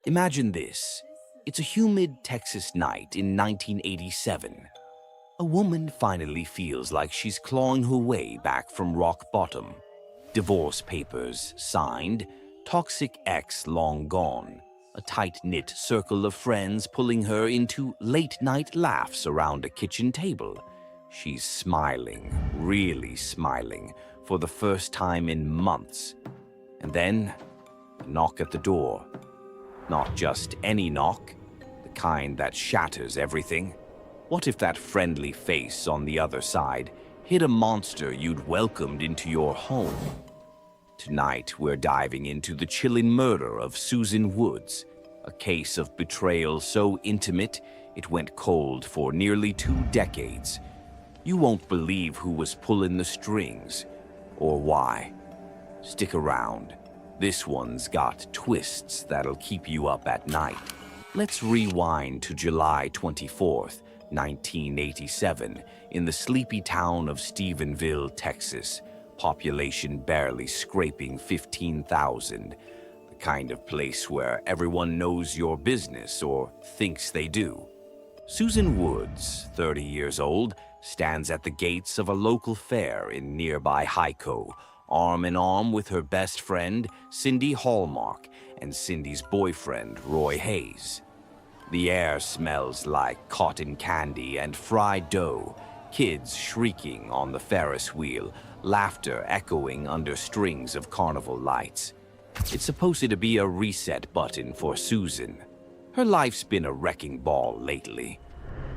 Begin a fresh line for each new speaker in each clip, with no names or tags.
Imagine this. It's a humid Texas night in 1987. A woman finally feels like she's clawing her way back from rock bottom. Divorce papers signed, toxic ex long gone, a tight-knit circle of friends pulling her into late-night laughs around a kitchen table. She's smiling, really smiling, for the first time in months. And then, a knock at the door. Not just any knock, the kind that shatters everything. What if that friendly face on the other side hid a monster you'd welcomed into your home? Tonight, we're diving into the chilling murder of Susan Woods, a case of betrayal so intimate it went cold for nearly 2 decades. You won't believe who was pulling the strings, or why. Stick around. This one's got twists that'll keep you up at night. Let's rewind to July 24th, 1987, in the sleepy town of Stephenville, Texas, population barely scraping 15,000, the kind of place where everyone knows your business or thinks they do. Susan Woods, 30 years old, stands at the gates of a local fair in nearby Hyco, arm in arm with her best friend, Cindy Hallmark, and Cindy's boyfriend, Roy Hayes. The air smells like cotton candy and fried dough, kids shrieking on the Ferris wheel, laughter echoing under strings of carnival lights. It's supposed to be a reset button for Susan. Her life's been a wrecking ball lately.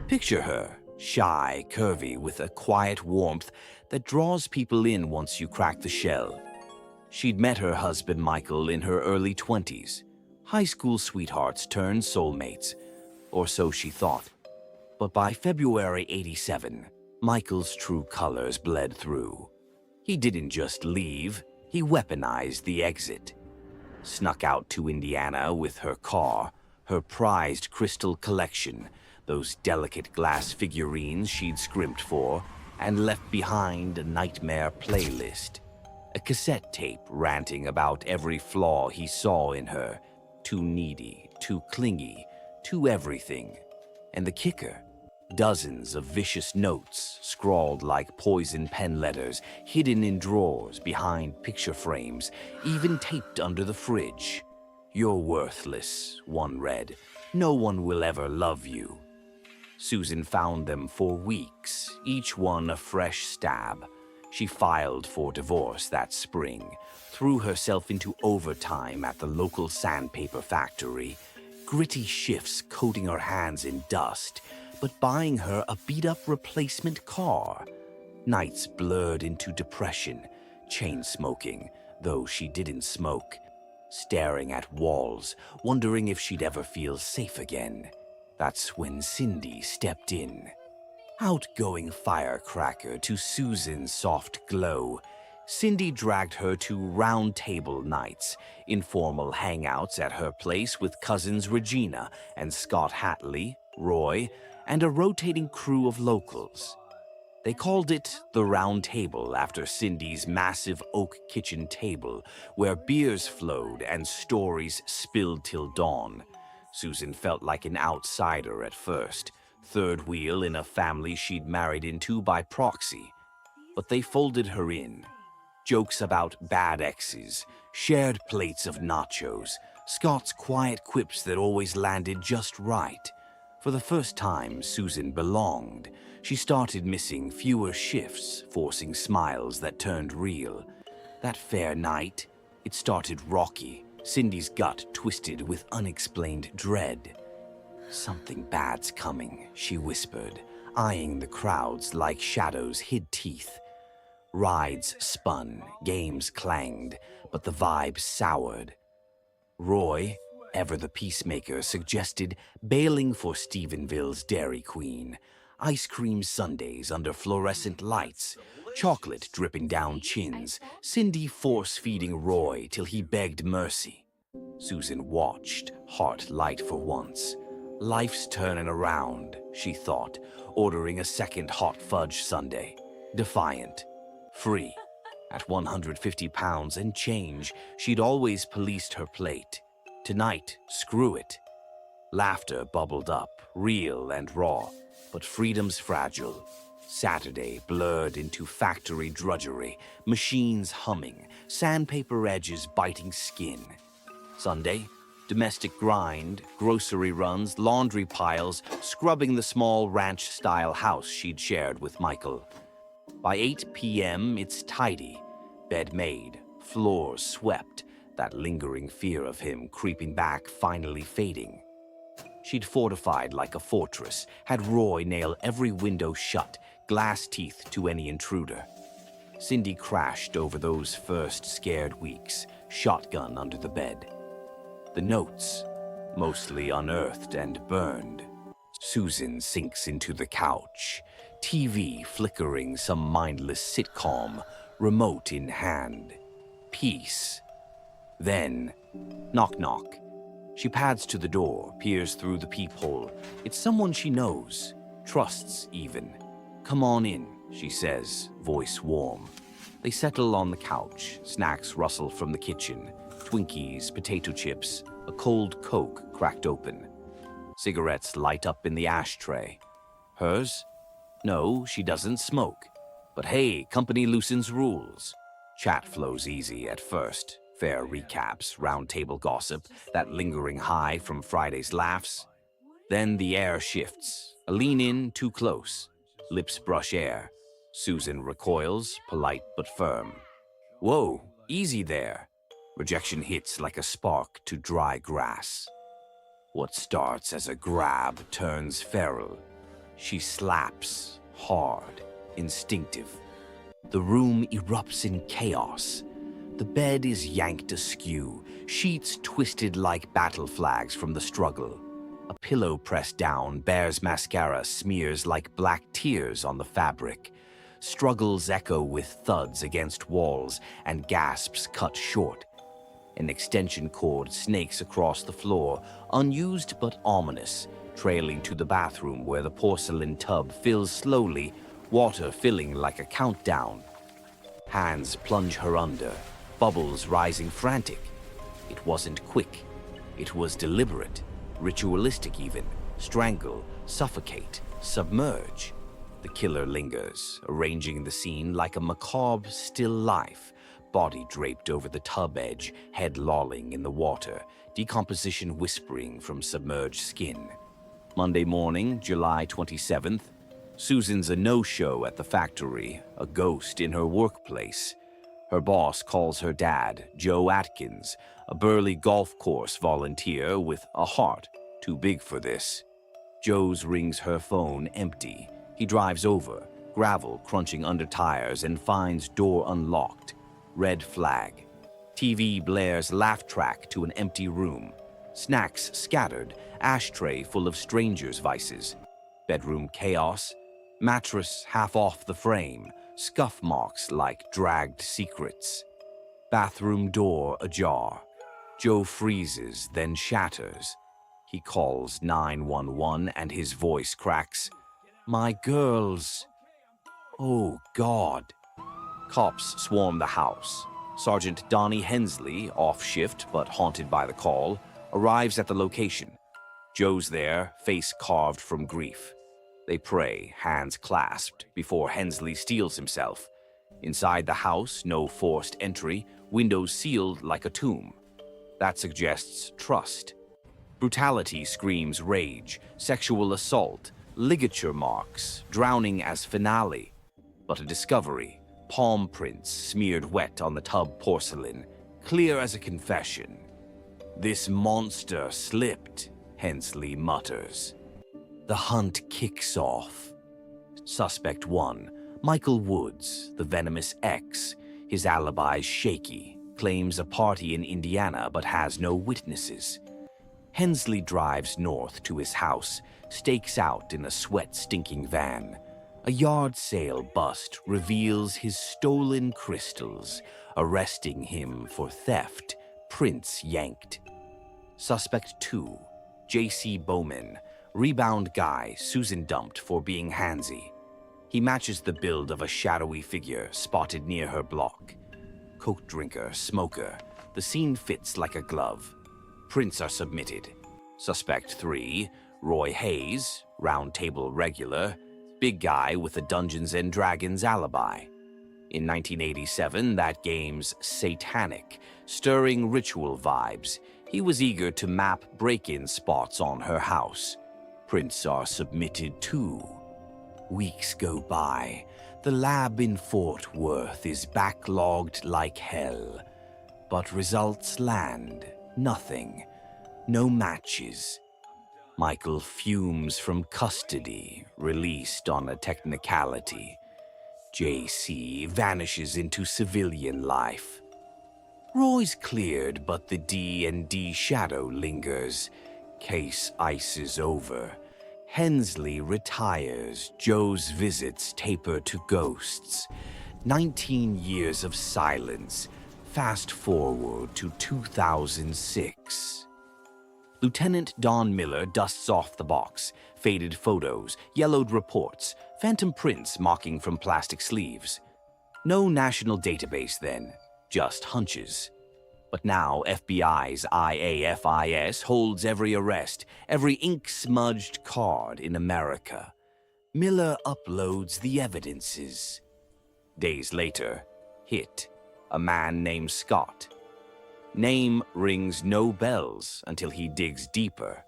Picture her, shy, curvy, with a quiet warmth that draws people in once you crack the shell. She'd met her husband Michael in her early 20s. High school sweethearts turned soulmates, or so she thought. But by February '87, Michael's true colors bled through. He didn't just leave, he weaponized the exit. Snuck out to Indiana with her car, her prized crystal collection, those delicate glass figurines she'd scrimped for, and left behind a nightmare playlist. A cassette tape ranting about every flaw he saw in her. Too needy, too clingy, too everything. And the kicker? Dozens of vicious notes, scrawled like poison pen letters, hidden in drawers behind picture frames, even taped under the fridge. "You're worthless," one read. "No one will ever love you." Susan found them for weeks, each one a fresh stab. She filed for divorce that spring, threw herself into overtime at the local sandpaper factory, gritty shifts coating her hands in dust, but buying her a beat-up replacement car. Nights blurred into depression, chain-smoking, though she didn't smoke, staring at walls, wondering if she'd ever feel safe again. That's when Cindy stepped in. Outgoing firecracker to Susan's soft glow, Cindy dragged her to round table nights, informal hangouts at her place with cousins Regina and Scott Hatley, Roy, and a rotating crew of locals. They called it the Round Table after Cindy's massive oak kitchen table, where beers flowed and stories spilled till dawn. Susan felt like an outsider at first, third wheel in a family she'd married into by proxy. But they folded her in. Jokes about bad exes, shared plates of nachos, Scott's quiet quips that always landed just right. For the first time, Susan belonged. She started missing fewer shifts, forcing smiles that turned real. That fair night, it started rocky, Cindy's gut twisted with unexplained dread. "Something bad's coming," she whispered, eyeing the crowds like shadows hid teeth. Rides spun, games clanged, but the vibe soured. Roy, ever the peacemaker, suggested bailing for Stephenville's Dairy Queen. Ice cream sundaes under fluorescent lights, chocolate dripping down chins, Cindy force-feeding Roy till he begged mercy. Susan watched, heart light for once. Life's turning around, she thought, ordering a second hot fudge sundae. Defiant. Free. At 150 pounds and change, she'd always policed her plate. Tonight, screw it. Laughter bubbled up, real and raw, but freedom's fragile. Saturday blurred into factory drudgery, machines humming, sandpaper edges biting skin. Sunday, domestic grind, grocery runs, laundry piles, scrubbing the small ranch-style house she'd shared with Michael. By 8 p.m., it's tidy, bed made, floors swept, that lingering fear of him creeping back finally fading. She'd fortified like a fortress, had Roy nail every window shut, glass teeth to any intruder. Cindy crashed over those first scared weeks, shotgun under the bed. The notes, mostly unearthed and burned. Susan sinks into the couch, TV flickering some mindless sitcom, remote in hand. Peace. Then, knock knock. She pads to the door, peers through the peephole. It's someone she knows, trusts even. "Come on in," she says, voice warm. They settle on the couch, snacks rustle from the kitchen. Twinkies, potato chips, a cold Coke cracked open. Cigarettes light up in the ashtray. Hers? No, she doesn't smoke. But hey, company loosens rules. Chat flows easy at first. Fair recaps, round-table gossip, that lingering high from Friday's laughs. Then the air shifts. A lean in too close. Lips brush air. Susan recoils, polite but firm. "Whoa, easy there." Rejection hits like a spark to dry grass. What starts as a grab turns feral. She slaps, hard, instinctive. The room erupts in chaos. The bed is yanked askew, sheets twisted like battle flags from the struggle. A pillow pressed down bears mascara smears like black tears on the fabric. Struggles echo with thuds against walls and gasps cut short. An extension cord snakes across the floor, unused but ominous, trailing to the bathroom where the porcelain tub fills slowly, water filling like a countdown. Hands plunge her under, bubbles rising frantic. It wasn't quick. It was deliberate, ritualistic even. Strangle, suffocate, submerge. The killer lingers, arranging the scene like a macabre still life. Body draped over the tub edge, head lolling in the water, decomposition whispering from submerged skin. Monday morning, July 27th. Susan's a no-show at the factory, a ghost in her workplace. Her boss calls her dad, Joe Atkins, a burly golf course volunteer with a heart too big for this. Joe's rings her phone empty. He drives over, gravel crunching under tires, and finds door unlocked. Red flag. TV blares laugh track to an empty room. Snacks scattered, ashtray full of strangers' vices. Bedroom chaos. Mattress half off the frame, scuff marks like dragged secrets. Bathroom door ajar. Joe freezes, then shatters. He calls 911 and his voice cracks. "My girls." Oh, God. Cops swarm the house. Sergeant Donnie Hensley, off shift but haunted by the call, arrives at the location. Joe's there, face carved from grief. They pray, hands clasped, before Hensley steels himself. Inside the house, no forced entry, windows sealed like a tomb. That suggests trust. Brutality screams rage, sexual assault, ligature marks, drowning as finale. But a discovery. Palm prints smeared wet on the tub porcelain, clear as a confession. "This monster slipped," Hensley mutters. The hunt kicks off. Suspect 1, Michael Woods, the venomous ex. His alibi shaky, claims a party in Indiana but has no witnesses. Hensley drives north to his house, stakes out in a sweat-stinking van. A yard sale bust reveals his stolen crystals, arresting him for theft, prints yanked. Suspect 2, J.C. Bowman, rebound guy Susan dumped for being handsy. He matches the build of a shadowy figure spotted near her block. Coke drinker, smoker, the scene fits like a glove. prints are submitted. Suspect 3, Roy Hayes, round table regular, big guy with a Dungeons and Dragons alibi. In 1987, that game's satanic, stirring ritual vibes. He was eager to map break-in spots on her house. Prints are submitted too. Weeks go by. The lab in Fort Worth is backlogged like hell. But results land. Nothing. No matches. Michael fumes from custody, released on a technicality. JC vanishes into civilian life. Roy's cleared, but the D&D shadow lingers. Case ices over. Hensley retires. Joe's visits taper to ghosts. 19 years of silence. Fast forward to 2006. Lieutenant Don Miller dusts off the box. Faded photos, yellowed reports, phantom prints mocking from plastic sleeves. No national database then, just hunches. But now FBI's IAFIS holds every arrest, every ink-smudged card in America. Miller uploads the evidences. Days later, hit. A man named Scott. Name rings no bells until he digs deeper.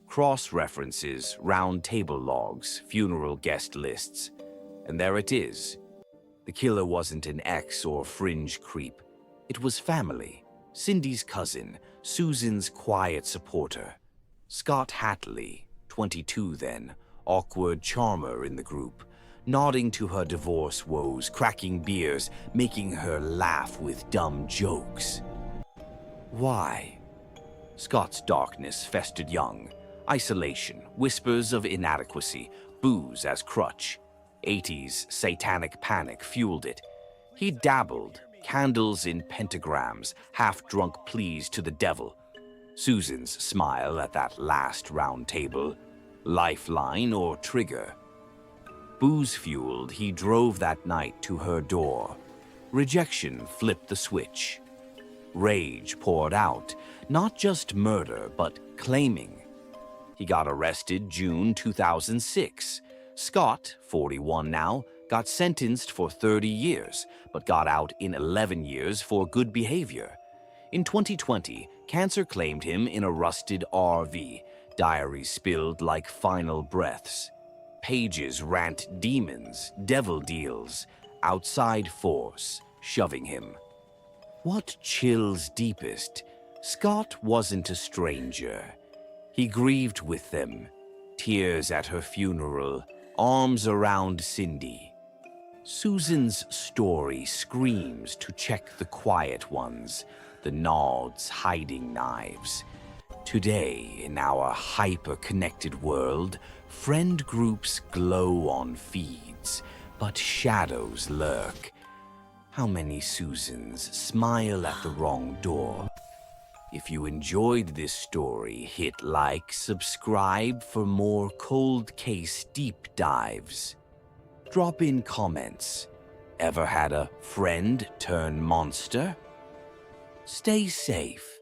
Cross-references, round table logs, funeral guest lists. And there it is. The killer wasn't an ex or fringe creep. It was family. Cindy's cousin, Susan's quiet supporter. Scott Hatley, 22 then, awkward charmer in the group, nodding to her divorce woes, cracking beers, making her laugh with dumb jokes. Why? Scott's darkness festered young. Isolation, whispers of inadequacy, booze as crutch. 80s satanic panic fueled it. He dabbled, candles in pentagrams, half-drunk pleas to the devil. Susan's smile at that last round table. Lifeline or trigger? Booze-fueled, he drove that night to her door. Rejection flipped the switch. Rage poured out, not just murder, but claiming. He got arrested June 2006. Scott, 41 now, got sentenced for 30 years, but got out in 11 years for good behavior. In 2020, cancer claimed him in a rusted RV, diaries spilled like final breaths. Pages rant demons, devil deals, outside force, shoving him. What chills deepest? Scott wasn't a stranger. He grieved with them, tears at her funeral, arms around Cindy. Susan's story screams to check the quiet ones, the nods hiding knives. Today, in our hyper-connected world, friend groups glow on feeds, but shadows lurk. How many Susans smile at the wrong door? If you enjoyed this story, hit like, subscribe for more cold case deep dives. Drop in comments. Ever had a friend turn monster? Stay safe.